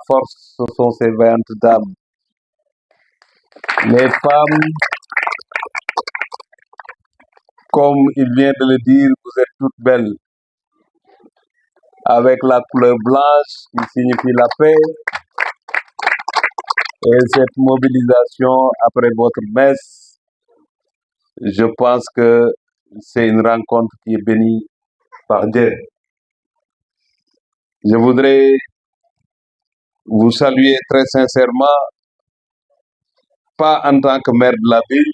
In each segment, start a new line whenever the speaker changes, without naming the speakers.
force, ce sont ces vaillantes dames. Les femmes, comme il vient de le dire, vous êtes toutes belles, avec la couleur blanche qui signifie la paix, et cette mobilisation après votre messe, je pense que c'est une rencontre qui est bénie par Dieu. Je voudrais vous saluer très sincèrement, pas en tant que maire de la ville,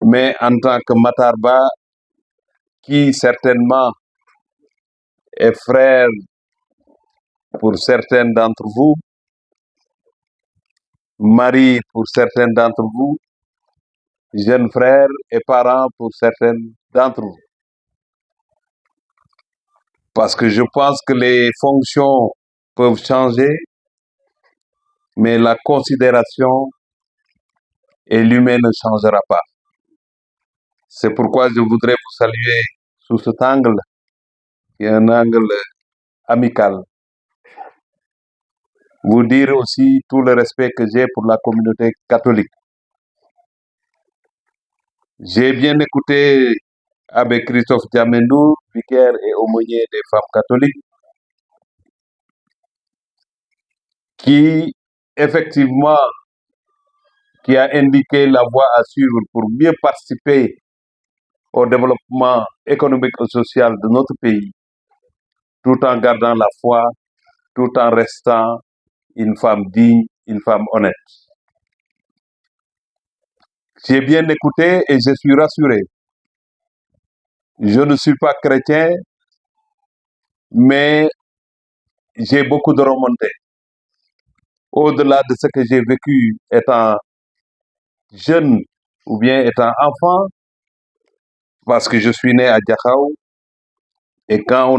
mais en tant que Matar Ba, qui certainement est frère pour certains d'entre vous, mari pour certains d'entre vous, jeune frère et parent pour certains d'entre vous. Parce que je pense que les fonctions peuvent changer, mais la considération et l'humain ne changera pas. C'est pourquoi je voudrais vous saluer sous cet angle, qui est un angle amical. Vous dire aussi tout le respect que j'ai pour la communauté catholique. J'ai bien écouté Abbé Christophe Diamendou, vicaire et aumônier des femmes catholiques, qui effectivement qui a indiqué la voie à suivre pour mieux participer au développement économique et social de notre pays, tout en gardant la foi, tout en restant une femme digne, une femme honnête. J'ai bien écouté et je suis rassuré. Je ne suis pas chrétien, mais j'ai beaucoup de remontées. Au-delà de ce que j'ai vécu étant jeune ou bien étant enfant, parce que je suis né à Diakhao, et quand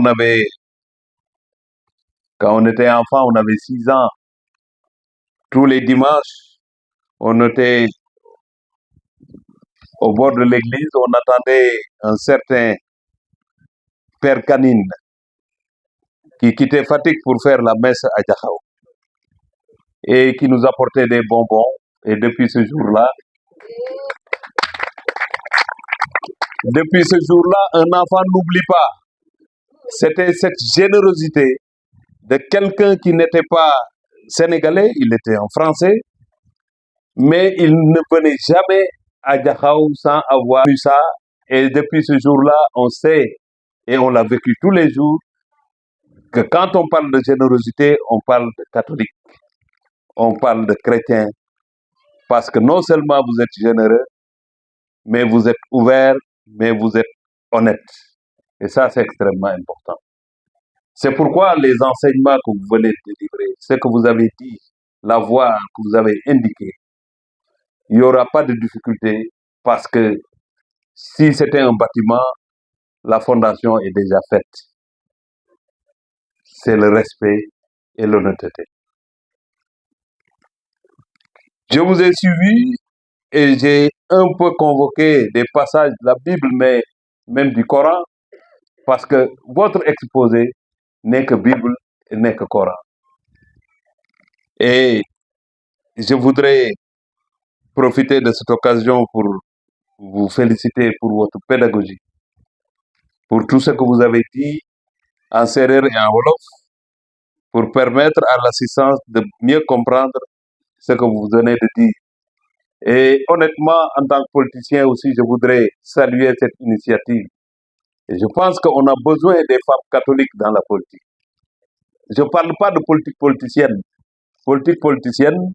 on était enfant, on avait 6 ans. Tous les dimanches, on était au bord de l'église, on attendait un certain Père Canine qui quittait Fatick pour faire la messe à Diakhao et qui nous apportait des bonbons. Et depuis ce jour-là, un enfant n'oublie pas. C'était cette générosité de quelqu'un qui n'était pas sénégalais, il était un Français, mais il ne venait jamais à Diakhao sans avoir eu ça. Et depuis ce jour-là, on sait, et on l'a vécu tous les jours, que quand on parle de générosité, on parle de catholique, on parle de chrétien, parce que non seulement vous êtes généreux, mais vous êtes ouvert, mais vous êtes honnête. Et ça, c'est extrêmement important. C'est pourquoi les enseignements que vous venez de délivrer, ce que vous avez dit, la voie que vous avez indiquée, il n'y aura pas de difficulté, parce que si c'était un bâtiment, la fondation est déjà faite. C'est le respect et l'honnêteté. Je vous ai suivi et j'ai un peu convoqué des passages de la Bible, mais même du Coran, parce que votre exposé n'est que Bible et n'est que Coran. Et je voudrais profiter de cette occasion pour vous féliciter pour votre pédagogie, pour tout ce que vous avez dit en sérère et en wolof, pour permettre à l'assistance de mieux comprendre ce que vous venez de dire. Et honnêtement, en tant que politicien aussi, je voudrais saluer cette initiative. Et je pense qu'on a besoin des femmes catholiques dans la politique. Je ne parle pas de politique politicienne. Politique politicienne,